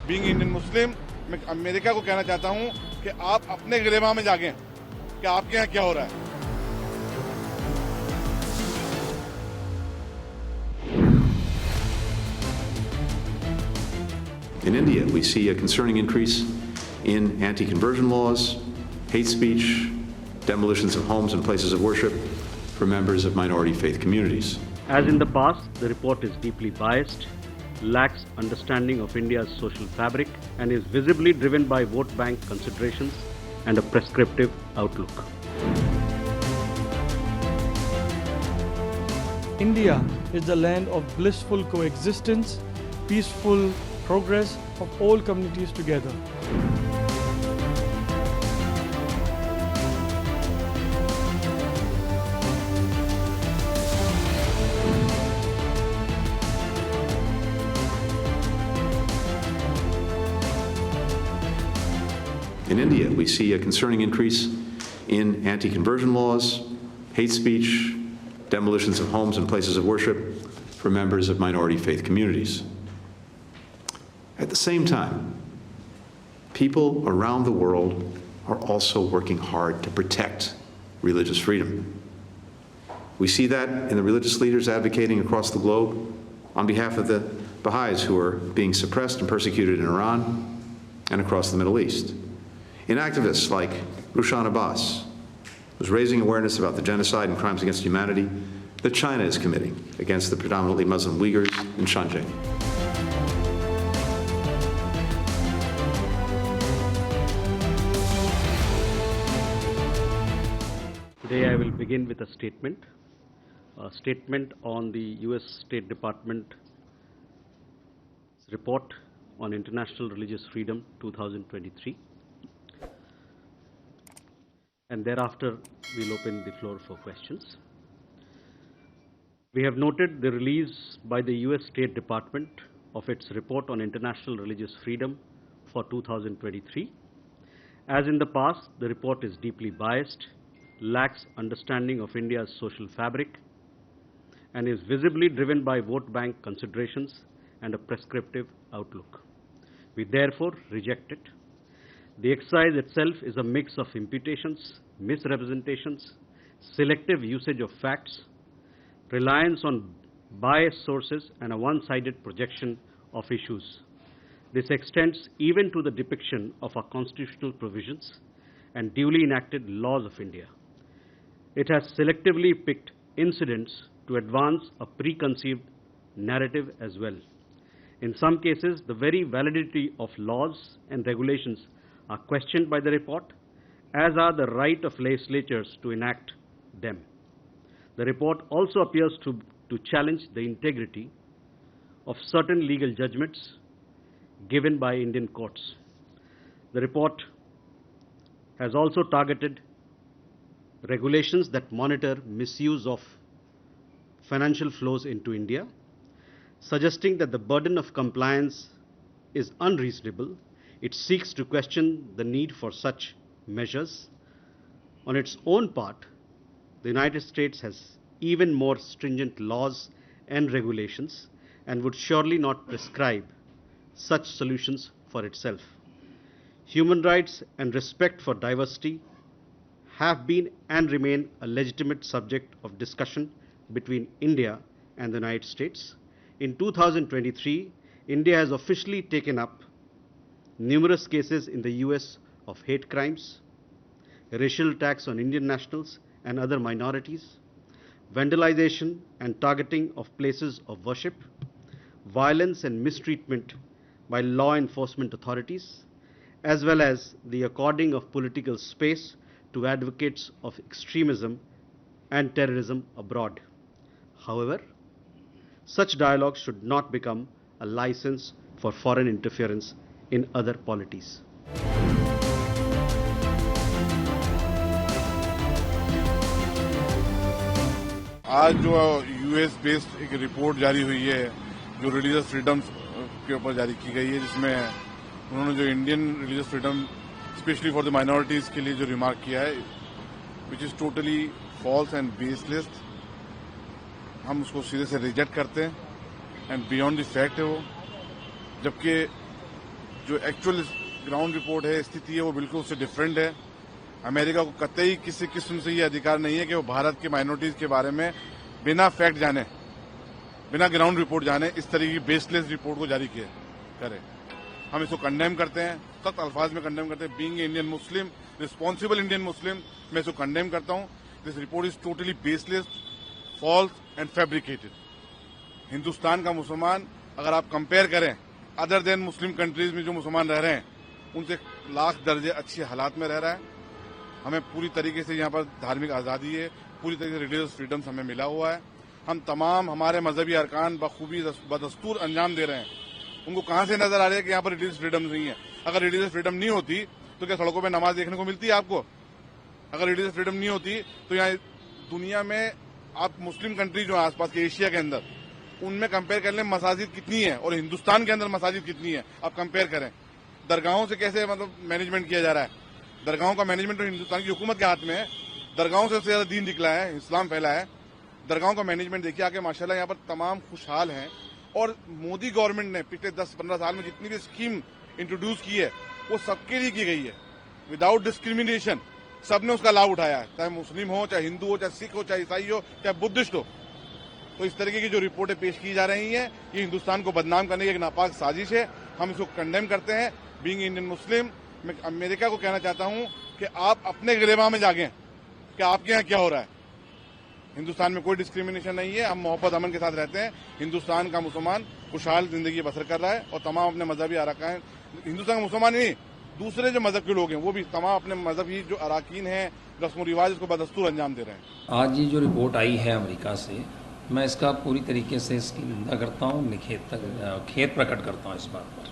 Being Indian Muslim, मैं America को कहना चाहता हूं कि आप अपने गिरेबान में जागें कि आपके यहाँ क्या हो रहा है। In India, we see a concerning increase in anti-conversion laws, hate speech, demolitions of homes and places of worship for members of minority faith communities. As in the past, the report is deeply biased, lacks understanding of India's social fabric, and is visibly driven by vote bank considerations and a prescriptive outlook. India is the land of blissful coexistence, peaceful progress of all communities together. In India, we see a concerning increase in anti-conversion laws, hate speech, demolitions of homes and places of worship for members of minority faith communities. At the same time, people around the world are also working hard to protect religious freedom. We see that in the religious leaders advocating across the globe on behalf of the Baha'is who are being suppressed and persecuted in Iran and across the Middle East. In activists like Rushan Abbas, who's raising awareness about the genocide and crimes against humanity that China is committing against the predominantly Muslim Uyghurs in Xinjiang. Today I will begin with a statement on the US State Department report on International Religious Freedom 2023. And thereafter, we'll open the floor for questions. We have noted the release by the US State Department of its report on international religious freedom for 2023. As in the past, the report is deeply biased, lacks understanding of India's social fabric, and is visibly driven by vote bank considerations and a prescriptive outlook. We therefore reject it. The exercise itself is a mix of imputations, misrepresentations, selective usage of facts, reliance on biased sources, and a one-sided projection of issues. This extends even to the depiction of our constitutional provisions and duly enacted laws of India. It has selectively picked incidents to advance a preconceived narrative as well. In some cases, the very validity of laws and regulations are questioned by the report, as are the right of legislatures to enact them. The report also appears to challenge the integrity of certain legal judgments given by Indian courts. The report has also targeted regulations that monitor misuse of financial flows into India, suggesting that the burden of compliance is unreasonable. It seeks to question the need for such measures. On its own part, the United States has even more stringent laws and regulations and would surely not prescribe such solutions for itself. Human rights and respect for diversity have been and remain a legitimate subject of discussion between India and the United States. In 2023, India has officially taken up numerous cases in the US of hate crimes, racial attacks on Indian nationals and other minorities, vandalization and targeting of places of worship, violence and mistreatment by law enforcement authorities, as well as the according of political space to advocates of extremism and terrorism abroad. However, such dialogue should not become a license for foreign interference in other polities. आज जो US based एक report जारी हुई है जो religious freedom के ऊपर जारी की गई है, जिसमें उन्होंने जो Indian religious freedom specially for the minorities के लिए जो रिमार्क किया है, which is totally false and baseless, हम उसको सीधे से रिजेक्ट करते हैं एंड बियॉन्ड द फैक्ट है वो। जबकि जो एक्चुअल ग्राउंड रिपोर्ट है, स्थिति है, वो बिल्कुल उससे डिफरेंट है। अमेरिका को कतई किसी किस्म से ये अधिकार नहीं है कि वो भारत के माइनॉरिटीज के बारे में बिना फैक्ट जाने, बिना ग्राउंड रिपोर्ट जाने इस तरह की बेसलेस रिपोर्ट को जारी करे। हम इसको कंडेम करते हैं, सख्त अल्फाज में कंडेम करते हैं। Being Indian Muslim, responsible Indian Muslim, मैं इसको कंडेम करता हूं। This report is totally baseless, false and fabricated. Hindustan का मुसलमान अगर आप कंपेयर करें अदर देन मुस्लिम कंट्रीज में जो मुसलमान रह रहे हैं, उनसे लाख दर्जे अच्छे हालात में रह रहा है। हमें पूरी तरीके से यहाँ पर धार्मिक आज़ादी है, पूरी तरीके से रिलीजियस फ्रीडम्स हमें मिला हुआ है। हम तमाम हमारे मजहबी अरकान बखूबी बदस्तूर अंजाम दे रहे हैं। उनको कहाँ से नजर आ रहा है कि यहाँ पर रिलीजियस फ्रीडम नहीं है? अगर रिलीजियस फ्रीडम नहीं होती तो क्या सड़कों पर नमाज देखने को मिलती है आपको? अगर रिलीजियस फ्रीडम नहीं होती तो यहाँ दुनिया में आप मुस्लिम कंट्री जो आसपास के एशिया के अंदर, उनमें कंपेयर कर लें मसाजिद कितनी है और हिंदुस्तान के अंदर मसाजिद कितनी है, आप कंपेयर करें। दरगाहों से कैसे मतलब मैनेजमेंट किया जा रहा है? दरगाहों का मैनेजमेंट तो हिंदुस्तान की हुकूमत के हाथ में है। दरगाहों से ज्यादा दीन निकला है, इस्लाम फैला है। दरगाहों का मैनेजमेंट देखिए आके, माशाल्लाह यहाँ पर तमाम खुशहाल हैं। और मोदी गवर्नमेंट ने पिछले 10-15 साल में जितनी भी स्कीम इंट्रोड्यूस की है वो सबके लिए की गई है, विदाउट डिस्क्रिमिनेशन। सबने उसका लाभ उठाया है, चाहे मुस्लिम हो, चाहे हिंदू हो, चाहे सिख हो, चाहे ईसाई हो, चाहे बुद्धिस्ट हो। तो इस तरीके की जो रिपोर्टें पेश की जा रही हैं, ये हिंदुस्तान को बदनाम करने की एक नापाक साजिश है। हम इसको कंडेम करते हैं। बीइंग इंडियन मुस्लिम, मैं अमेरिका को कहना चाहता हूं कि आप अपने गिरेबान में जागें कि आपके यहाँ क्या हो रहा है। हिंदुस्तान में कोई डिस्क्रिमिनेशन नहीं है, हम मोहब्बत अमन के साथ रहते हैं। हिंदुस्तान का मुसलमान खुशहाल जिंदगी बसर कर रहा है और तमाम अपने मजहबी अरकान, हिंदुस्तान का मुसलमान नहीं, दूसरे जो मजहब के लोग हैं वो भी तमाम अपने मजहबी जो अरकान हैं, रस्म रिवाज, उसको बदस्तूर अंजाम दे रहे हैं। आज ये जो रिपोर्ट आई है अमेरिका से, मैं इसका पूरी तरीके से इसकी निंदा करता हूँ, खेद प्रकट करता हूँ इस बात पर,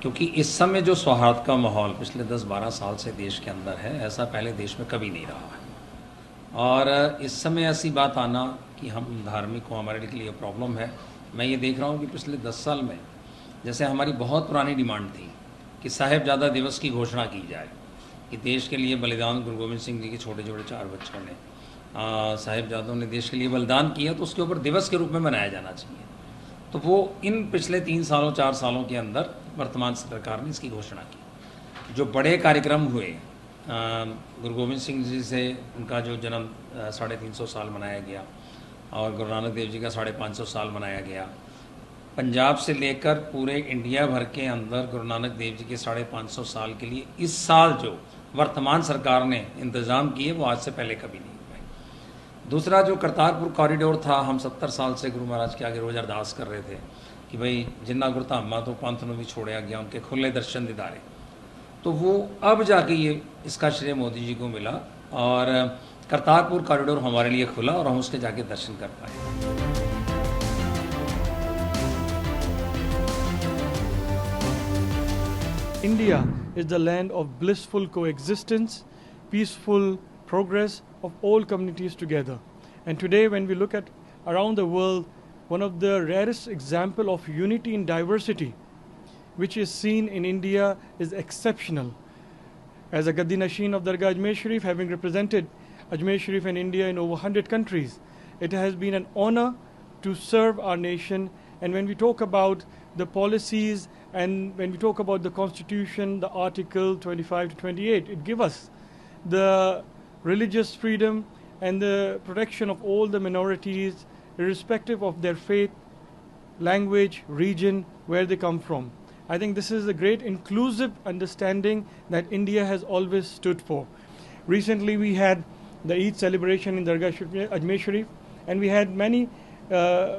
क्योंकि इस समय जो सौहार्द का माहौल पिछले 10-12 साल से देश के अंदर है, ऐसा पहले देश में कभी नहीं रहा है। और इस समय ऐसी बात आना कि हम धार्मिक हो, हमारे लिए प्रॉब्लम है। मैं ये देख रहा हूँ कि पिछले 10 साल में जैसे हमारी बहुत पुरानी डिमांड थी कि साहिबजादा दिवस की घोषणा की जाए कि देश के लिए बलिदान, गुरु गोविंद सिंह जी के छोटे छोटे 4 बच्चों ने, साहिबजादों ने देश के लिए बलिदान किया, तो उसके ऊपर दिवस के रूप में मनाया जाना चाहिए। तो वो इन पिछले 3 सालों 4 सालों के अंदर वर्तमान सरकार ने इसकी घोषणा की। जो बड़े कार्यक्रम हुए, गुरु गोविंद सिंह जी से उनका जो जन्म 350 साल मनाया गया और गुरु नानक देव जी का 550 साल मनाया गया। पंजाब से लेकर पूरे इंडिया भर के अंदर गुरु नानक देव जी के 550 साल के लिए इस साल जो वर्तमान सरकार ने इंतज़ाम किए वो आज से पहले कभी नहीं हुए। दूसरा जो करतारपुर कॉरिडोर था, हम 70 साल से गुरु महाराज के आगे रोज़ अरदास कर रहे थे कि भाई जिन्ना गुरु धामा तो पंथ नूं भी छोड़िया गया, उनके खुले दर्शन दीदारे। तो वो अब जाके ये इसका श्रेय मोदी जी को मिला और करतारपुर कॉरिडोर हमारे लिए खुला और हम उसके जाके दर्शन कर पाए। India is the land of blissful coexistence, peaceful progress of all communities together. And today when we look at around the world, one of the rarest example of unity in diversity which is seen in India is exceptional. As a Gaddi Nashin of Dargah Ajmer Sharif, having represented Ajmer Sharif in India in over 100 countries, it has been an honor to serve our nation. And when we talk about the policies and when we talk about the Constitution, the Article 25 to 28, it gives us the religious freedom and the protection of all the minorities, irrespective of their faith, language, region, where they come from. I think this is a great inclusive understanding that India has always stood for. Recently we had the Eid celebration in Dargah Ajmer Sharif, and we had many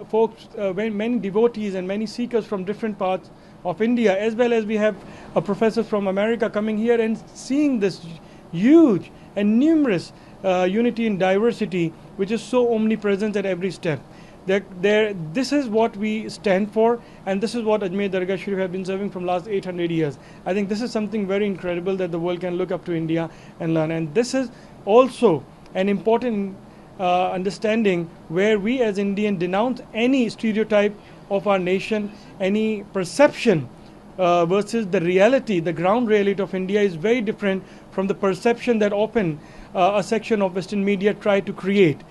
folks, many devotees and many seekers from different parts of India, as well as we have a professor from America coming here and seeing this huge and numerous unity and diversity which is so omnipresent at every step. This is what we stand for, and this is what Ajmer Dargah Sharif have been serving from last 800 years. I think this is something very incredible that the world can look up to India and learn. And this is also an important understanding where we as Indians denounce any stereotype of our nation, any perception versus the reality. The ground reality of India is very different from the perception that often a section of Western media try to create.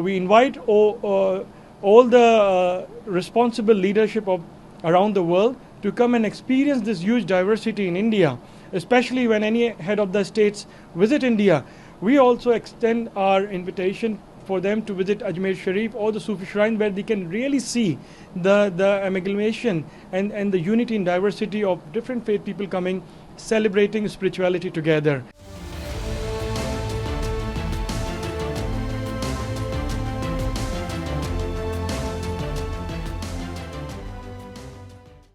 We invite all the responsible leadership of around the world to come and experience this huge diversity in India, especially when any head of the states visit India, we also extend our invitation for them to visit Ajmer Sharif or the Sufi Shrine, where they can really see the amalgamation and the unity and diversity of different faith people coming, celebrating spirituality together.